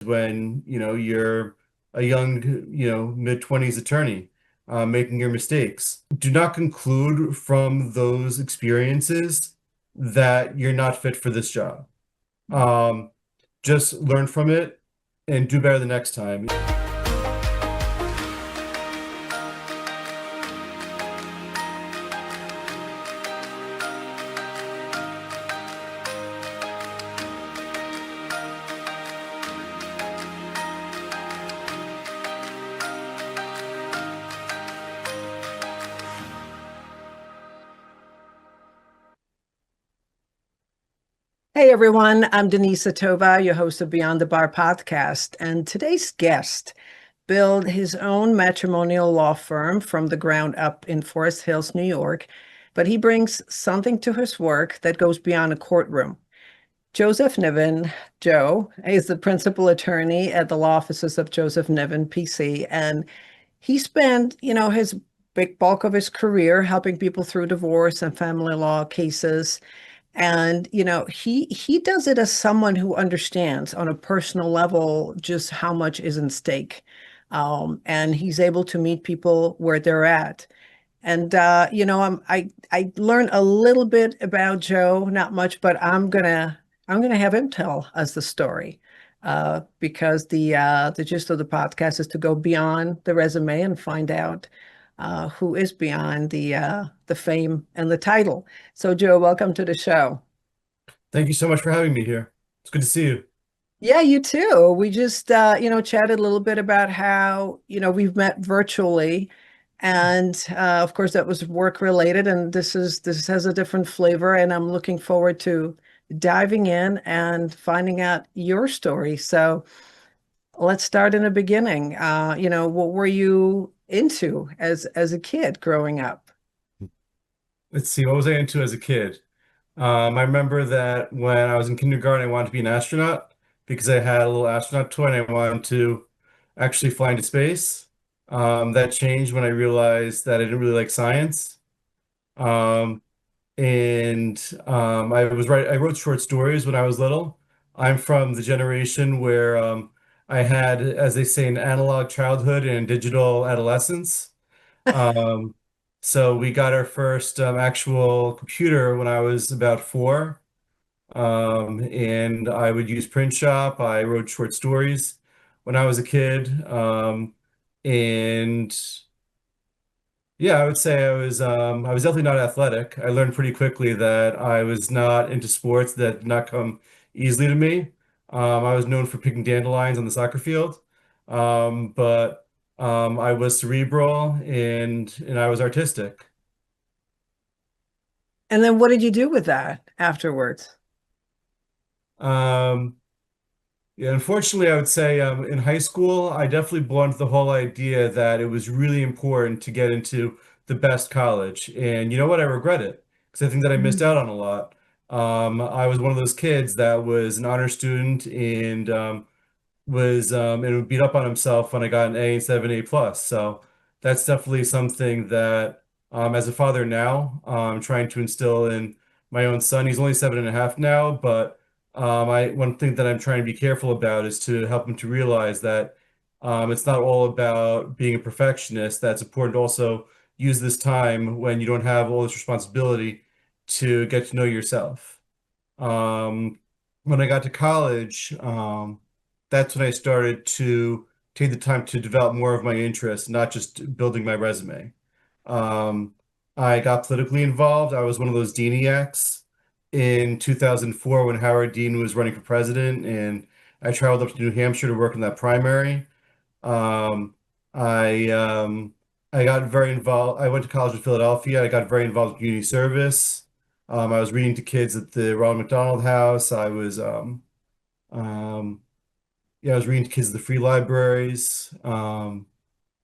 when, you're a young, mid-20s attorney, making your mistakes. Do not conclude from those experiences that you're not fit for this job. Um, just learn from it and do better the next time. Hey everyone, I'm Denisa Tova, your host of Beyond the Bar podcast. And today's guest built his own matrimonial law firm from the ground up in Forest Hills, New York. But he brings something to his work that goes beyond a courtroom. Joseph Nivin, Joe, is the principal attorney at the law offices of Joseph Nivin, PC. And he spent, his big bulk of his career helping people through divorce and family law cases. And he does it as someone who understands on a personal level just how much is in stake. And he's able to meet people where they're at. And I learned a little bit about Joe, not much, but I'm gonna have him tell us the story. Because the gist of the podcast is to go beyond the resume and find out who is beyond the fame and the title. So, Joe, welcome to the show. Thank you so much for having me here. It's good to see you. Yeah, you too. We just chatted a little bit about how we've met virtually, and of course that was work related, and this has a different flavor, and I'm looking forward to diving in and finding out your story. So let's start in the beginning. What were you into as a kid growing up? Let's see, what was I into as a kid? I remember that when I was in kindergarten, I wanted to be an astronaut because I had a little astronaut toy and I wanted to actually fly into space. That changed when I realized that I didn't really like science. Um, I wrote short stories when I was little. I'm from the generation where I had, as they say, an analog childhood and digital adolescence. Um, so we got our first actual computer when I was about 4. And I would use print shop. I wrote short stories when I was a kid. And yeah, I would say I was definitely not athletic. I learned pretty quickly that I was not into sports that did not come easily to me. I was known for picking dandelions on the soccer field. But I was cerebral and I was artistic. And then what did you do with that afterwards? Um, Yeah, unfortunately, I would say in high school, I definitely bought into the whole idea that it was really important to get into the best college. And you know what? I regret it because I think that I missed out on a lot. I was one of those kids that was an honor student and would beat up on himself when I got an A instead of an A plus. So that's definitely something that as a father now, I'm trying to instill in my own son. He's only 7.5 now, but I one thing that I'm trying to be careful about is to help him to realize that it's not all about being a perfectionist. That's important to also use this time when you don't have all this responsibility to get to know yourself. Um, when I got to college, that's when I started to take the time to develop more of my interests, not just building my resume. Um, I got politically involved. I was one of those Deaniacs in 2004 when Howard Dean was running for president, and I traveled up to New Hampshire to work in that primary. Um, I um, I got very involved. I went to college in Philadelphia. I got very involved in community service. I was reading to kids at the Ronald McDonald House. Um, yeah, I was reading to kids at the free libraries. Got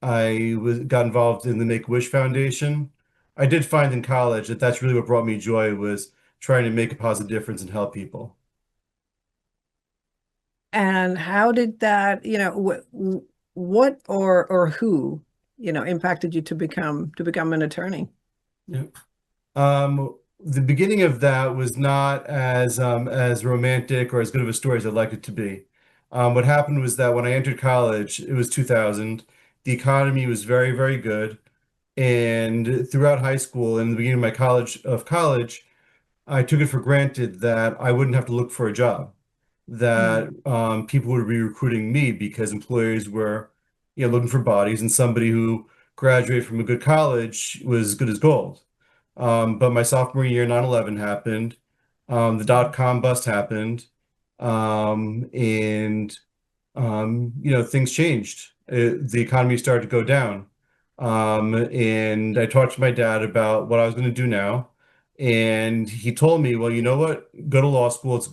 involved in the Make-A-Wish Foundation. I did find in college that that's really what brought me joy was trying to make a positive difference and help people. And how did that, what or who, impacted you to become an attorney? Yeah. The beginning of that was not as romantic or as good of a story as I'd like it to be. What happened was that when I entered college, it was 2000. The economy was very, very good. And throughout high school and the beginning of my college, I took it for granted that I wouldn't have to look for a job, that Mm, people would be recruiting me because employers were, looking for bodies, and somebody who graduated from a good college was good as gold. But my sophomore year, 9/11 happened, the dot-com bust happened, and things changed. The economy started to go down. And I talked to my dad about what I was going to do now. And he told me, well, you know what? Go to law school. It's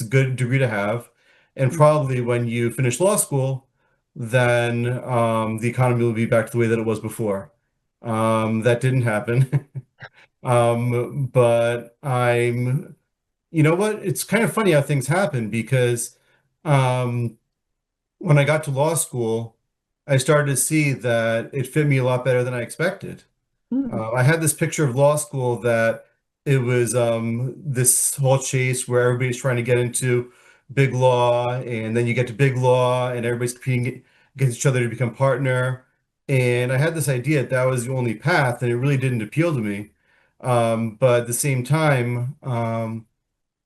a good degree to have. And mm, probably when you finish law school, then the economy will be back to the way that it was before. That didn't happen. But you know what? It's kind of funny how things happen because um, when I got to law school, I started to see that it fit me a lot better than I expected. mm, I had this picture of law school that it was this whole chase where everybody's trying to get into big law, and then you get to big law, and everybody's competing against each other to become partner. And I had this idea that was the only path, and it really didn't appeal to me. But at the same time,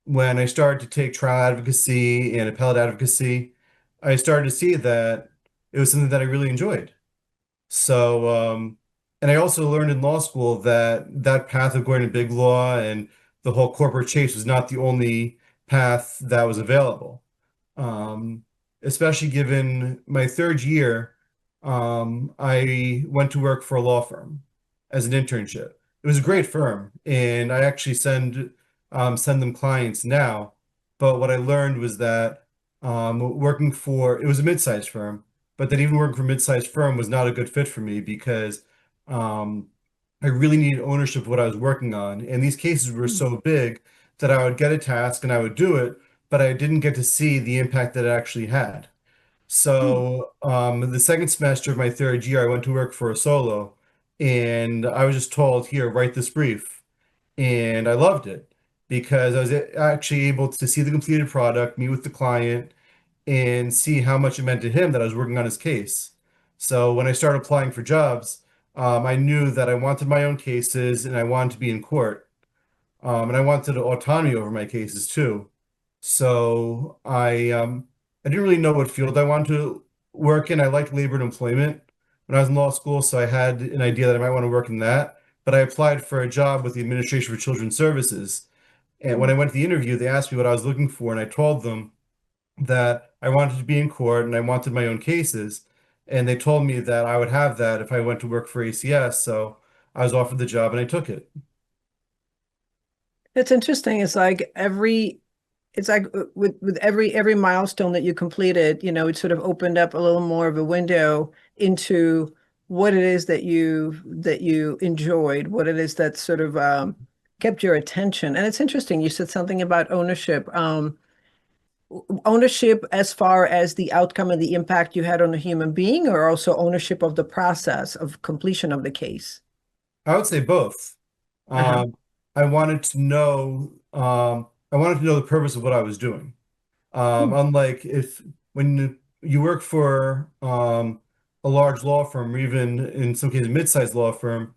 when I started to take trial advocacy and appellate advocacy, I started to see that it was something that I really enjoyed. So, and I also learned in law school that that path of going to big law and the whole corporate chase was not the only path that was available. Um, Especially given my third year, I went to work for a law firm as an internship. It was a great firm, and I actually send them clients now. But what I learned was that working for it was a mid-sized firm, but that even working for a mid-sized firm was not a good fit for me because um, I really needed ownership of what I was working on, and these cases were mm, so big that I would get a task and I would do it, but I didn't get to see the impact that it actually had. mm. So, the second semester of my third year, I went to work for a solo, and I was just told, here, write this brief. And I loved it because I was actually able to see the completed product, meet with the client, and see how much it meant to him that I was working on his case. So when I started applying for jobs, I knew that I wanted my own cases and I wanted to be in court. And I wanted autonomy over my cases too. So I didn't really know what field I wanted to work in. I liked labor and employment when I was in law school, so I had an idea that I might want to work in that. But I applied for a job with the Administration for Children's Services. And when I Mm. went to the interview, they asked me what I was looking for, and I told them that I wanted to be in court and I wanted my own cases. And they told me that I would have that if I went to work for ACS. So I was offered the job and I took it. It's interesting. It's like with every milestone that you completed, it sort of opened up a little more of a window into what it is that you enjoyed, what it is that sort of kept your attention. And it's interesting. You said something about ownership. Ownership as far as the outcome and the impact you had on a human being, or also ownership of the process of completion of the case. I would say both. Uh-huh. Um, I wanted to know the purpose of what I was doing. Hmm. Unlike if when you work for a large law firm, or even in some cases a mid-sized law firm,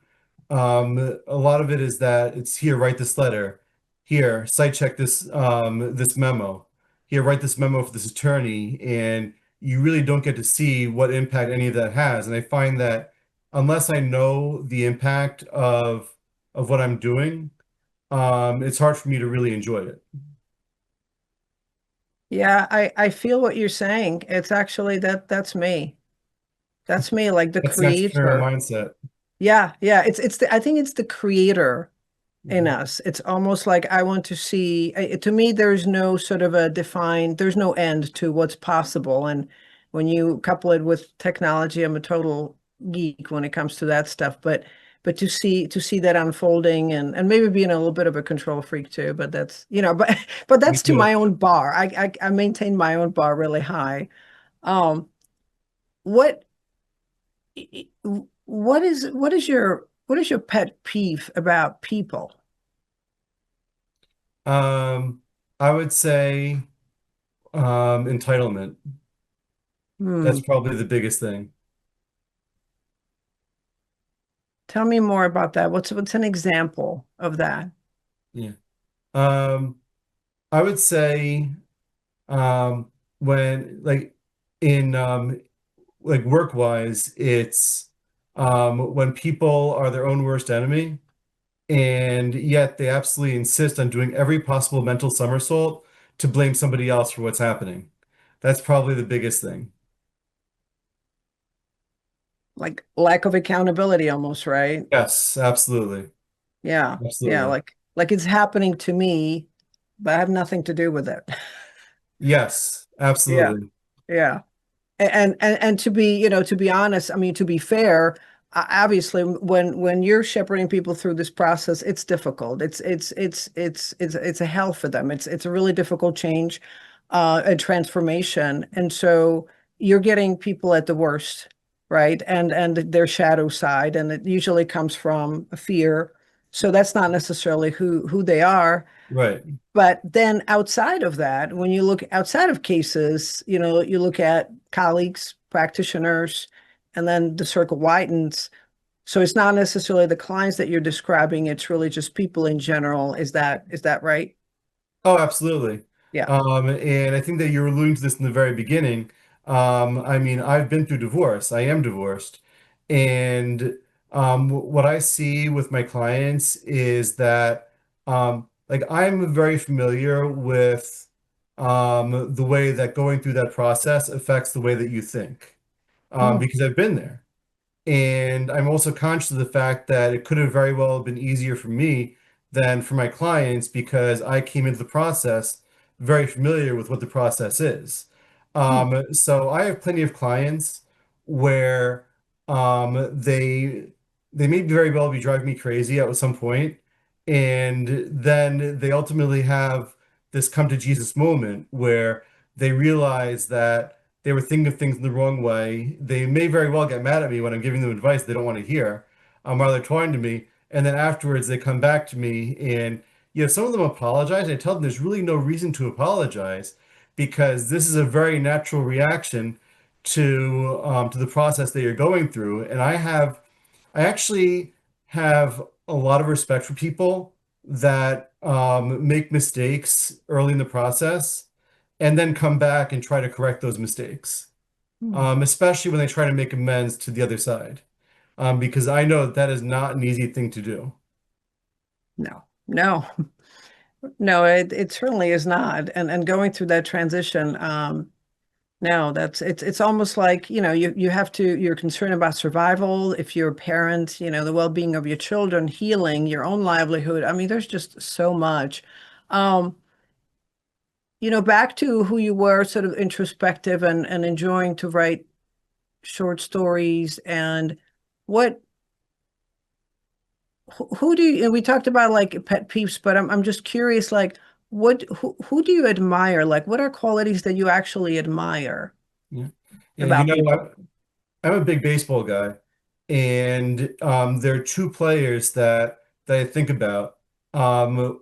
a lot of it is that it's here, write this letter. Here, site check this memo. Here, write this memo for this attorney, and you really don't get to see what impact any of that has. And I find that unless I know the impact of what I'm doing, it's hard for me to really enjoy it. Yeah, I feel what you're saying. It's actually that's me. That's me, like the That's the entrepreneurial creator. mindset. Yeah, yeah. I think it's the creator in Mhm. us. It's almost like I want to see, to me, there's no sort of there's no end to what's possible. And when you couple it with technology, I'm a total geek when it comes to that stuff. But to see that unfolding and maybe being a little bit of a control freak too, but but Me that's to too. my own bar. I maintain my own bar really high. Um, what what is your pet peeve about people? Um, I would say Entitlement. Hmm. That's probably the biggest thing. Tell me more about that. What's an example of that? Yeah. Um, I would say when in like work wise, it's when people are their own worst enemy, and yet they absolutely insist on doing every possible mental somersault to blame somebody else for what's happening. That's probably the biggest thing. Like lack of accountability almost, right? Yes, absolutely. Yeah. Yeah, Absolutely. like it's happening to me, but I have nothing to do with it. Yes, Yeah. absolutely. Yeah. And to be, to be honest, I mean, to be fair, obviously, when you're shepherding people through this process, it's difficult. It's a hell for them. It's a really difficult change, a transformation, and so you're getting people at the worst, right? And their shadow side, and it usually comes from fear. So that's not necessarily who they are. Right. But then outside of that, when you look outside of cases, you look at colleagues, practitioners, and then the circle widens. So it's not necessarily the clients that you're describing, it's really just people in general. Is that right? Oh, absolutely. Yeah. And I think that you were alluding to this in the very beginning. I mean, I've been through divorce. I am divorced. And what I see with my clients is that like I'm very familiar with the way that going through that process affects the way that you think. Mm, Because I've been there. And I'm also conscious of the fact that it could have very well been easier for me than for my clients because I came into the process very familiar with what the process is. mm, So I have plenty of clients where they may very well be driving me crazy at some point, and then they ultimately have this come to Jesus moment where they realize that they were thinking of things in the wrong way. They may very well get mad at me when I'm giving them advice they don't want to hear, while they're talking to me. And then afterwards, they come back to me and, some of them apologize. And I tell them there's really no reason to apologize because this is a very natural reaction to the process that you're going through. And I actually have a lot of respect for people that make mistakes early in the process and then come back and try to correct those mistakes, mm. especially when they try to make amends to the other side, because I know that that is not an easy thing to do. No, no, no, it certainly is not. And going through that transition, no, it's almost like, you have to, you're concerned about survival. If you're a parent, the well-being of your children, healing, your own livelihood. I mean, there's just so much. Um, back to who you were, sort of introspective and enjoying to write short stories and what who do you, and we talked about like pet peeves, but I'm just curious, like who do you admire? Like what are qualities that you actually admire Yeah. Yeah, about people? I'm a big baseball guy, and there are two players that I think about. Um,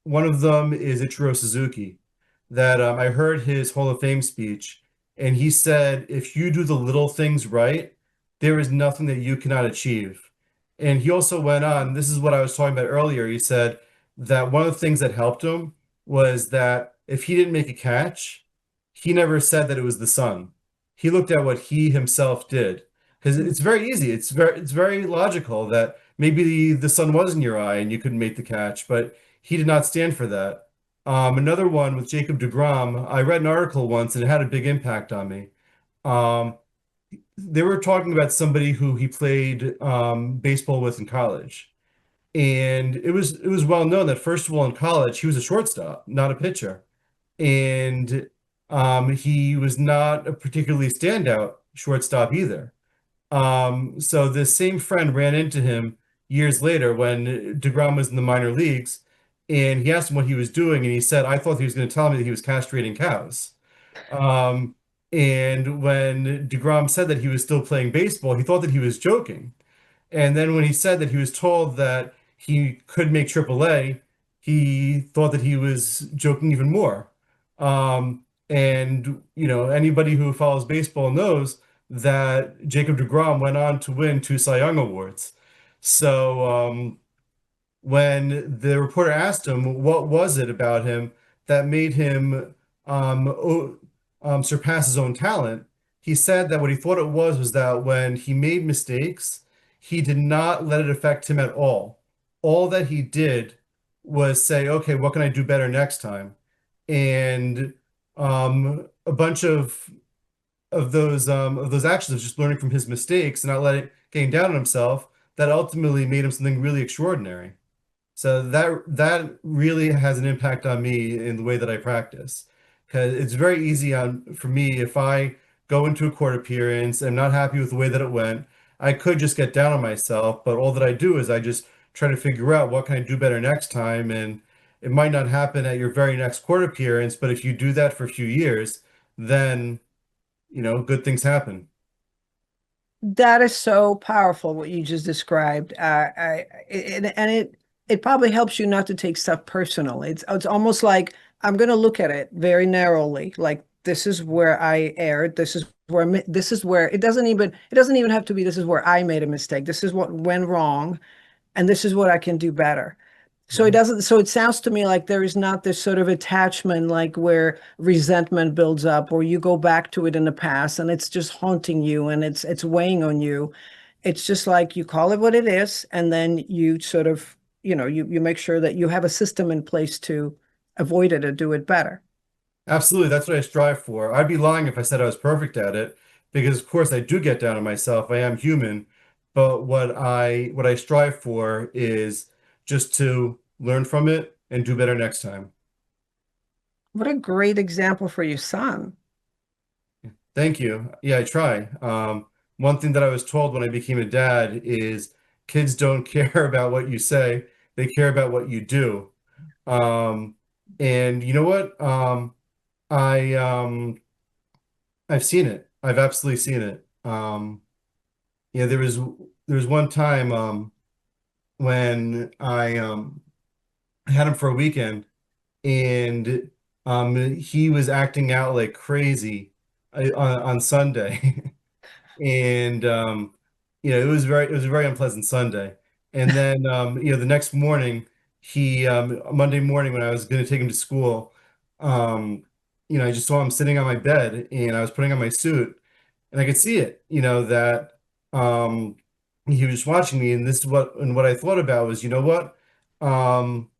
One of them is Ichiro Suzuki, that I heard his Hall of Fame speech, and he said, "If you do the little things right, there is nothing that you cannot achieve." And he also went on, this is what I was talking about earlier. He said that one of the things that helped him was that if he didn't make a catch, he never said that it was the sun. He looked at what he himself did. Because Hmm. it's very easy. It's very logical that maybe the sun was in your eye and you couldn't make the catch, but he did not stand for that. Another one with Jacob deGrom, I read an article once and it had a big impact on me. Um, they were talking about somebody who he played baseball with in college. And it was well known that first of all in college he was a shortstop, not a pitcher. And he was not a particularly standout shortstop either. So this same friend ran into him years later when DeGrom was in the minor leagues, and he asked him what he was doing, and he said, "I thought he was going to tell me that he was castrating cows." Um, and when DeGrom said that he was still playing baseball, he thought that he was joking. And then when he said that he was told that he could make AAA, he thought that he was joking even more. And, anybody who follows baseball knows that Jacob deGrom went on to win 2 Cy Young Awards. So, when the reporter asked him what was it about him that made him surpass his own talent, he said that what he thought it was that when he made mistakes, he did not let it affect him at all. All that he did was say, "Okay, what can I do better next time?" And a bunch of those actions of just learning from his mistakes and not letting getting down on himself that ultimately made him something really extraordinary. So that really has an impact on me in the way that I practice. Because it's very easy for me if I go into a court appearance, I'm not happy with the way that it went, I could just get down on myself, but all that I do is I just try to figure out what can I do better next time. And it might not happen at your very next court appearance, but if you do that for a few years, then good things happen. That is so powerful what you just described. And it probably helps you not to take stuff personal. It's almost like I'm going to look at it very narrowly. Like this is where I erred. This is where it doesn't even have to be this is where I made a mistake. This is what went wrong, and this is what I can do better. Mhm. So it sounds to me like there is not this sort of attachment, like where resentment builds up, or you go back to it in the past and it's just haunting you and it's weighing on you. It's just like you call it what it is, and then you sort of, you make sure that you have a system in place to avoid it or do it better. Absolutely, that's what I strive for. I'd be lying if I said I was perfect at it, because of course I do get down on myself. I am human, but what I strive for is just to learn from it and do better next time. What a great example for your son. Thank you. Yeah, I try. One thing that I was told when I became a dad is kids don't care about what you say, they care about what you do. Um, and you know what? I I've seen it. I've absolutely seen it. Yeah, there was one time when I had him for a weekend, and he was acting out like crazy on Sunday. And it was a very unpleasant Sunday. And then the next morning, he Monday morning when I was going to take him to school, I just saw him sitting on my bed, and I was putting on my suit, and I could see it, that um he was watching me. And what I thought about was, you know what? Um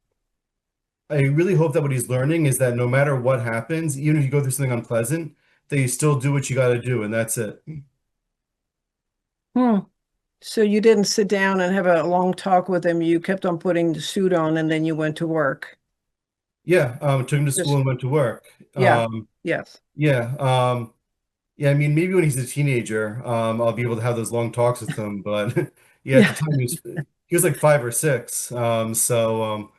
I really hope that what he's learning is that no matter what happens, even if you go through something unpleasant, that you still do what you got to do, and that's it. Hmm. So you didn't sit down and have a long talk with him. You kept on putting the suit on and then you went to work. Yeah, took him to school Just, and went to work. yeah, yes. Yeah, yeah. I mean, maybe when he's a teenager, I'll be able to have those long talks with him. But yeah, at the Yeah. time he was like 5 or 6. So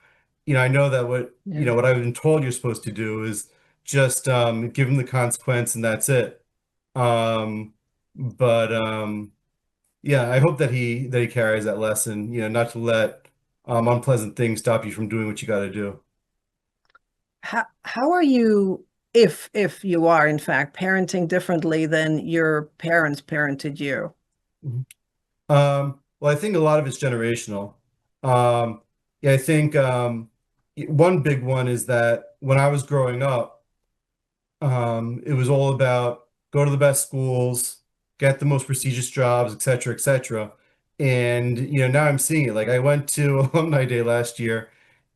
I know that Yeah. what I've been told you're supposed to do is just give him the consequence, and that's it. But yeah, I hope that he carries that lesson. Not to let unpleasant things stop you from doing what you got to do. How are you, if you are in fact parenting differently than your parents parented you? Mhm. Well, I think a lot of it's generational. Yeah, I think one big one is that when I was growing up, it was all about go to the best schools, get the most prestigious jobs, et cetera, et cetera. And now I'm seeing it. Like I went to Alumni Day last year,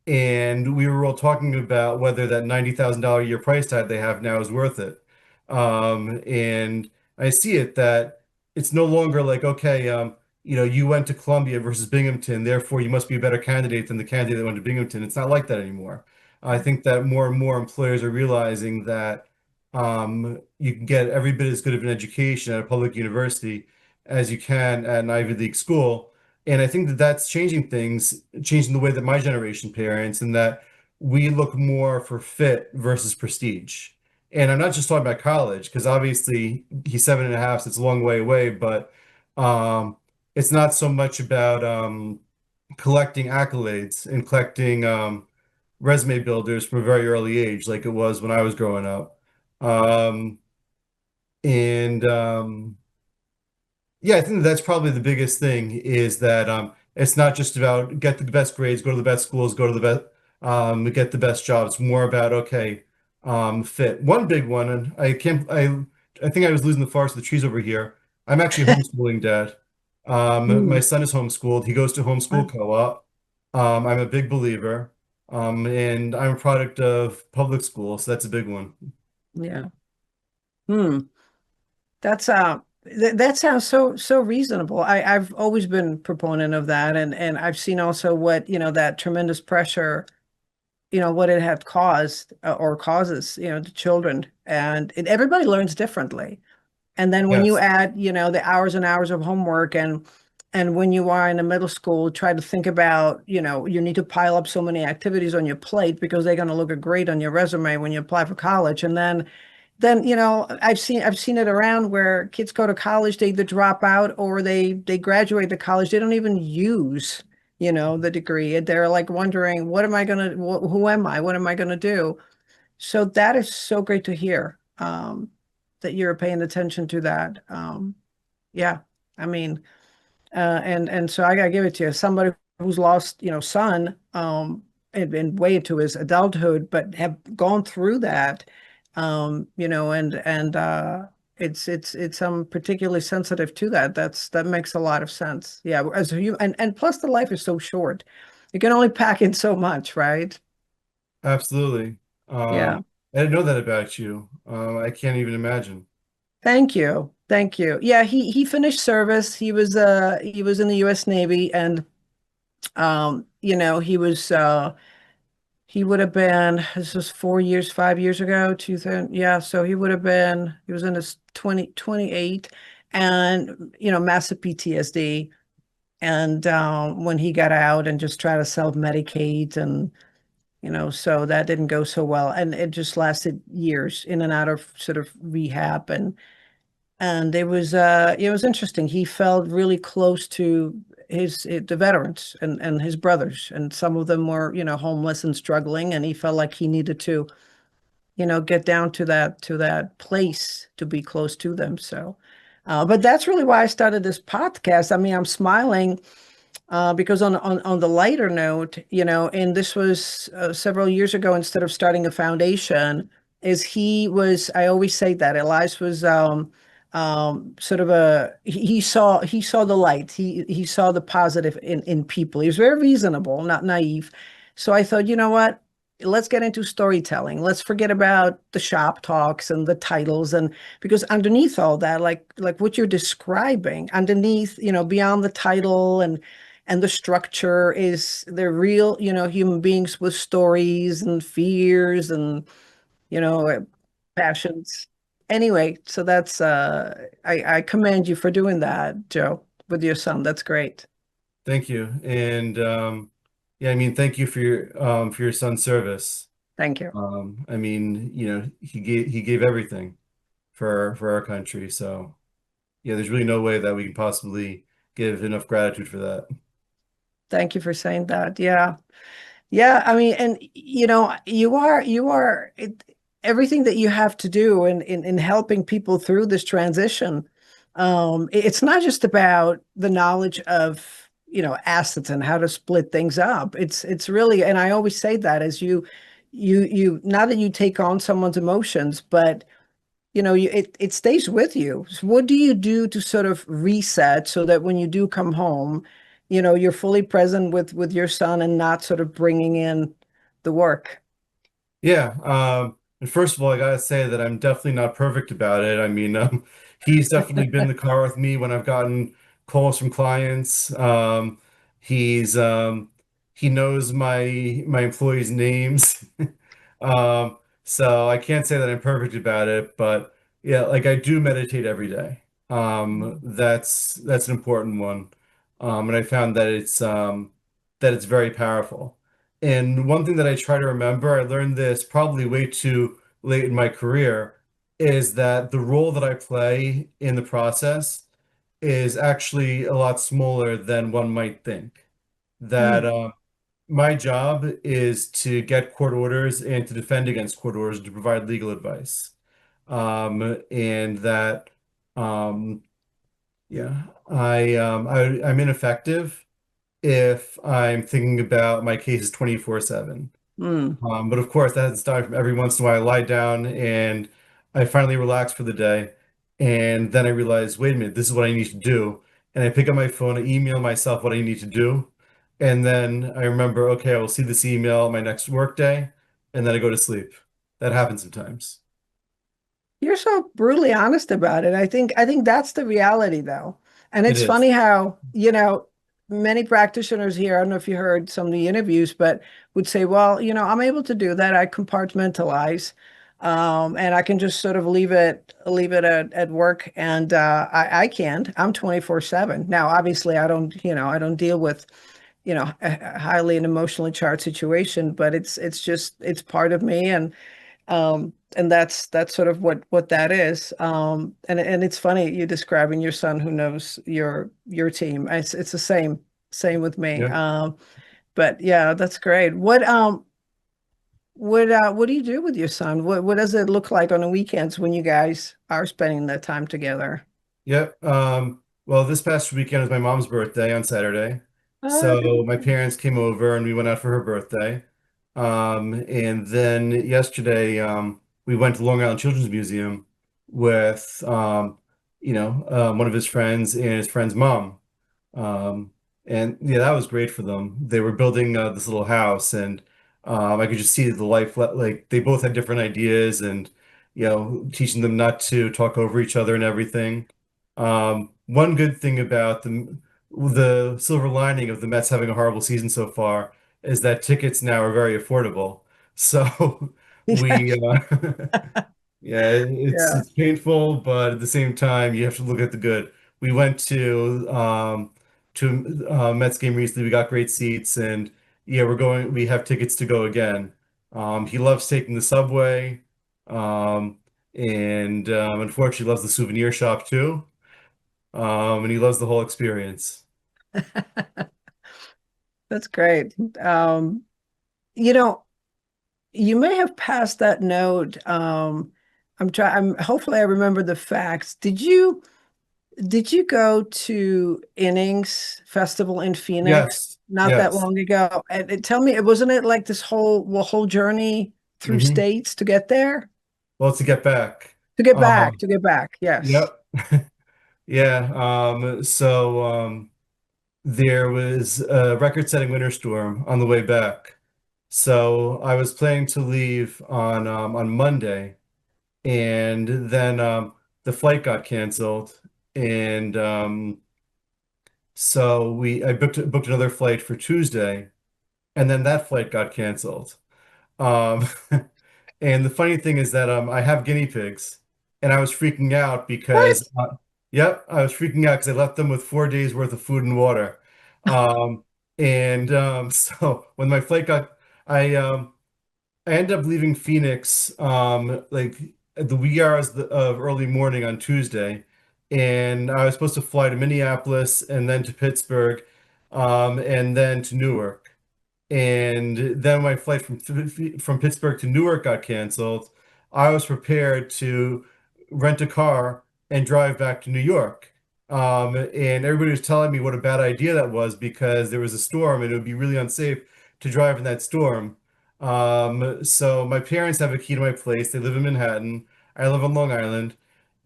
and we were all talking about whether that $90,000 a year price tag they have now is worth it. And I see it that it's no longer like, okay, you went to Columbia versus Binghamton, therefore you must be a better candidate than the candidate that went to Binghamton. It's not like that anymore. I think that more and more employers are realizing that you can get every bit as good of an education at a public university as you can at an Ivy League school. And I think that that's changing things, changing the way that my generation parents, and that we look more for fit versus prestige. And I'm not just talking about college, because obviously he's 7.5, so it's a long way away, but um, it's not so much about collecting accolades and collecting resume builders from a very early age, like it was when I was growing up. Um, and Yeah, I think that's probably the biggest thing is that it's not just about get the best grades, go to the best schools, go to the best get the best jobs. More about okay, fit. One big one, and I think I was losing the forest of the trees over here. I'm actually homeschooling dad. My Mm, son is homeschooled. He goes to wow. homeschool co-op. I'm a big believer. And I'm a product of public school, so that's a big one. Yeah. Hmm. That's that sounds so reasonable. I've always been proponent of that, and I've seen also what, that tremendous pressure, what it had caused, or causes, to children, and everybody learns differently. And then when you Yes. add, the hours and hours of homework, and when you are in the middle school, try to think about, you need to pile up so many activities on your plate because they're going to look great on your resume when you apply for college. And then I've seen it around where kids go to college, they either drop out or they graduate to college, they don't even use, the degree. They're like wondering, what am I gonna who am I, what am I gonna do? So that is so great to hear, that you're paying attention to that. Yeah, I mean, and so I gotta give it to you. Somebody who's lost, son, and way into his adulthood, but have gone through that, and it's particularly sensitive to that. That makes a lot of sense. Yeah, as you and plus the life is so short. You can only pack in so much, right? Absolutely. Yeah. I didn't know that about you. I can't even imagine. Thank you. Thank you. Yeah, he finished service. He was in the US Navy, and he would have been, this was 4 years, 5 years ago, 2000, yeah, so he was in his 28, and massive PTSD. And when he got out and just tried to self-medicate, and so that didn't go so well, and it just lasted years in and out of sort of rehab. And it was interesting. He felt really close to the veterans and his brothers, and some of them were, homeless and struggling, and he felt like he needed to, get down to that place to be close to them. So, but that's really why I started this podcast. I mean, I'm smiling, because on the lighter note, and this was, several years ago, instead of starting a foundation, I always say that Elias was, sort of he saw the light. He saw the positive in people. He was very reasonable, not naive. So I thought, you know what? Let's get into storytelling. Let's forget about the shop talks and the titles, and because underneath all that, like what you're describing, underneath, beyond the title and the structure, is they're real, human beings with stories and fears and, passions. Anyway, so that's, I commend you for doing that, Joe, with your son. That's great. Thank you. And yeah, I mean, thank you for your son's service. Thank you. I mean, he gave everything for our country. So yeah, there's really no way that we can possibly give enough gratitude for that. Thank you for saying that. Yeah. Yeah, I mean, and everything that you have to do in helping people through this transition. It's not just about the knowledge of, assets and how to split things up. It's really, and I always say that, as you not that you take on someone's emotions, but it stays with you. So what do you do to sort of reset so that when you do come home, you're fully present with your son and not sort of bringing in the work? Yeah. And first of all, I gotta say that I'm definitely not perfect about it. I mean, he's definitely been in the car with me when I've gotten calls from clients. He's he knows my employees' names. So I can't say that I'm perfect about it, but yeah, like I do meditate every day. That's an important one. And I found that it's very powerful. And one thing that I try to remember, I learned this probably way too late in my career, is that the role that I play in the process is actually a lot smaller than one might think. That Mm, my job is to get court orders and to defend against court orders and to provide legal advice. and that um, yeah, I'm ineffective if I'm thinking about my cases 24/7. Hmm. But of course, that hasn't stopped from every once in a while I lie down and I finally relax for the day. And then I realize, wait a minute, this is what I need to do. And I pick up my phone, I email myself what I need to do. And then I remember, okay, I will see this email my next work day. And then I go to sleep. That happens sometimes. You're so brutally honest about it. I think that's the reality though. And It it's is. funny how, many practitioners here, I don't know if you heard some of the interviews, but would say, well, I'm able to do that. I compartmentalize. And I can just sort of leave it at work. And I can't. I'm 24/7. Now, obviously I don't deal with, a highly and emotionally charged situation, but it's part of me. And that's sort of what that is. And it's funny you describing your son who knows your team. It's the same with me. Yeah. But yeah, that's great. What do you do with your son? What does it look like on the weekends when you guys are spending that time together? Yep. Well, this past weekend was my mom's birthday on Saturday. Oh, So my parents came over and we went out for her birthday. And then yesterday, we went to Long Island Children's Museum with, one of his friends and his friend's mom. Um, and yeah, that was great for them. They were building this little house, and I could just see the life. Like they both had different ideas, and teaching them not to talk over each other and everything. One good thing about the silver lining of the Mets having a horrible season so far is that tickets now are very affordable. So we yeah, it's yeah. it's painful, but at the same time, you have to look at the good. We went to Mets game recently. We got great seats, and yeah, we're going. We have tickets to go again. He loves taking the subway, and unfortunately loves the souvenir shop too. And he loves the whole experience. That's great. You know, you may have passed that note. Hopefully I remember the facts. Did you go to Innings Festival in Phoenix Yes, not that yes. long ago? And tell me, wasn't it like this whole journey through Hmm. states to get there? Well, to get back. To get back, Um, to get back. Yes. yep. Yeah. There was a record-setting winter storm on the way back. So I was planning to leave on Monday, and then the flight got canceled, and so we I booked another flight for Tuesday, and then that flight got canceled. Um, and the funny thing is that I have guinea pigs, and I was freaking out What? because yep, I was freaking out because I left them with 4 days worth of food and water. And so when my flight got, I I ended up leaving Phoenix like at the wee hours of early morning on Tuesday, and I was supposed to fly to Minneapolis and then to Pittsburgh, and then to Newark. And then my flight from Pittsburgh to Newark got canceled. I was prepared to rent a car and drive back to New York. And everybody was telling me what a bad idea that was because there was a storm and it would be really unsafe to drive in that storm. So my parents have a key to my place. They live in Manhattan. I live on Long Island,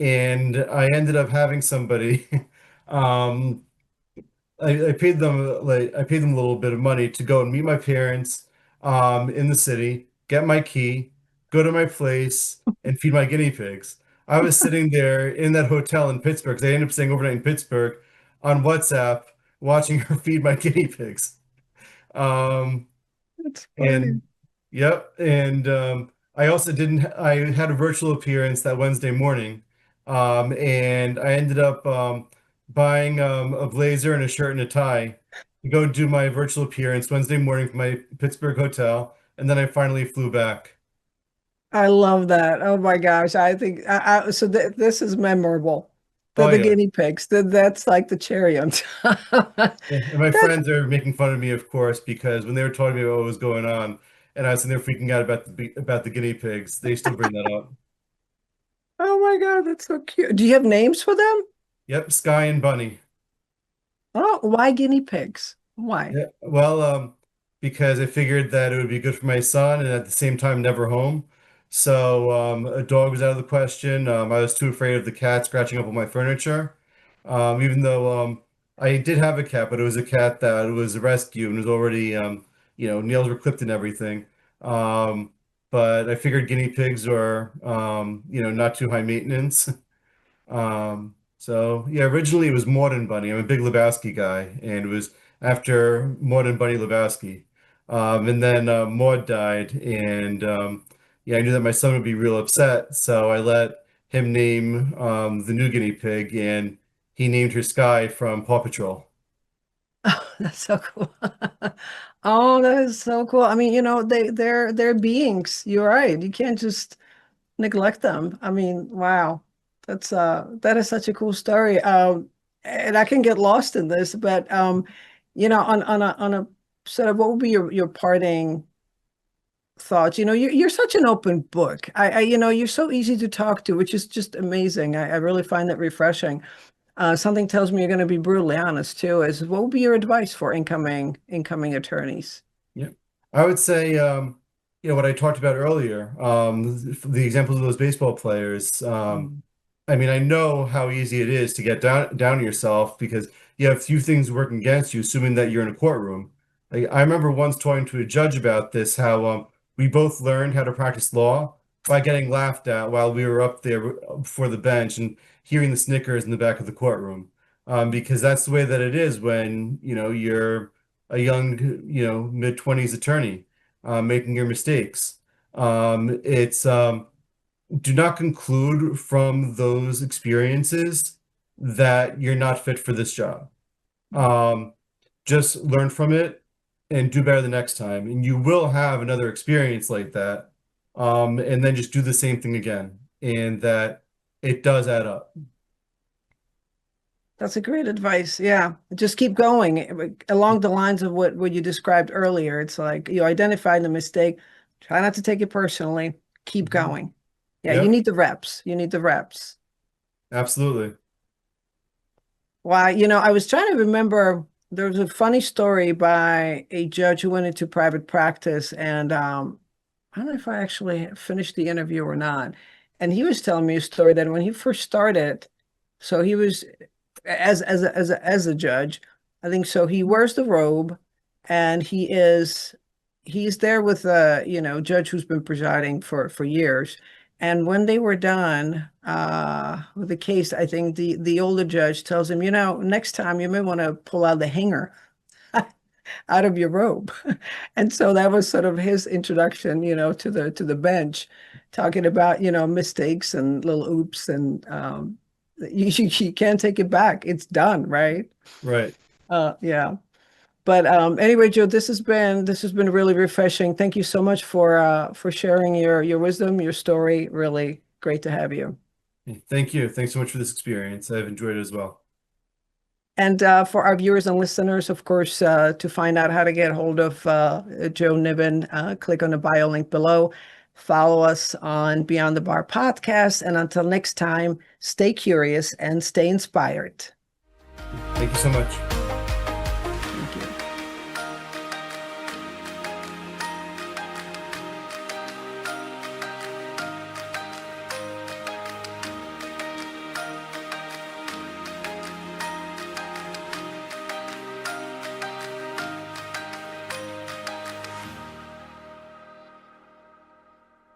and I ended up having somebody. Um, I paid them a little bit of money to go and meet my parents in the city, get my key, go to my place, and feed my guinea pigs. I was sitting there in that hotel in Pittsburgh 'cause I ended up staying overnight in Pittsburgh on WhatsApp watching her feed my guinea pigs. Um, That's funny. and yep, and I also didn't. I had a virtual appearance that Wednesday morning, and I ended up buying a blazer and a shirt and a tie to go do my virtual appearance Wednesday morning from my Pittsburgh hotel, and then I finally flew back. I love that. Oh my gosh. I think so this is memorable. The Oh the yeah. guinea pigs. That's like the cherry on top. Yeah, and my That's friends are making fun of me, of course, because when they were talking to me about what was going on, and I was sitting there freaking out about the guinea pigs, they still bring that up. Oh my God, that's so cute. Do you have names for them? Yep, Sky and Bunny. Oh, why guinea pigs? Why? Yeah, well, because I figured that it would be good for my son and at the same time never home. So a dog was out of the question. I was too afraid of the cat scratching up on my furniture. Even though I did have a cat, but it was a cat that was a rescue and was already, nails were clipped and everything. Um, but I figured guinea pigs were, not too high maintenance. So yeah, originally it was Morden Bunny. I'm a big Lebowski guy, and it was after Morden Bunny Lebowski. And then Maud died, and yeah, I knew that my son would be real upset, so I let him name the new guinea pig, and he named her Sky from Paw Patrol. Oh, that's so cool. Oh, that is so cool. I mean, they're beings. You're right. You can't just neglect them. I mean, wow. That is such a cool story. And I can get lost in this, but on a sort of what would be your parting thoughts? You're such an open book. You're so easy to talk to, which is just amazing. I really find that refreshing. Something tells me you're going to be brutally honest too. Is what would be your advice for incoming attorneys? Yeah. I would say, what I talked about earlier, the examples of those baseball players. Mm. I mean, I know how easy it is to get down on yourself because you have few things working against you, assuming that you're in a courtroom. I remember once talking to a judge about this, how we both learned how to practice law by getting laughed at while we were up there before the bench and hearing the snickers in the back of the courtroom. Because that's the way that it is when, you're a young, mid-20s attorney making your mistakes. It's Do not conclude from those experiences that you're not fit for this job. Um, just learn from it and do better the next time. And you will have another experience like that. And then just do the same thing again. And that it does add up. That's a great advice. Yeah. Just keep going along the lines of what you described earlier. It's like you identified the mistake. Try not to take it personally. Keep Mhm. going. Yeah, you Yep, need the reps. You need the reps. absolutely. Why, I was trying to remember there was a funny story by a judge who went into private practice and I don't know if I actually finished the interview or not. And he was telling me a story that when he first started, so he was as a judge, I think so. He wears the robe, and he's there with a judge who's been presiding for years. And when they were done with the case, I think the older judge tells him, next time you may want to pull out the hanger out of your robe. And so that was sort of his introduction, to the bench, talking about, mistakes and little oops and you can't take it back. It's done, right? Right. Yeah. But anyway, Joe, this has been really refreshing. Thank you so much for sharing your wisdom, your story. Really great to have you. Thank you. Thanks so much for this experience. I've enjoyed it as well. And for our viewers and listeners, of course, to find out how to get hold of Joe Nivin, click on the bio link below. Follow us on Beyond the Bar podcast. And until next time, stay curious and stay inspired. Thank you so much.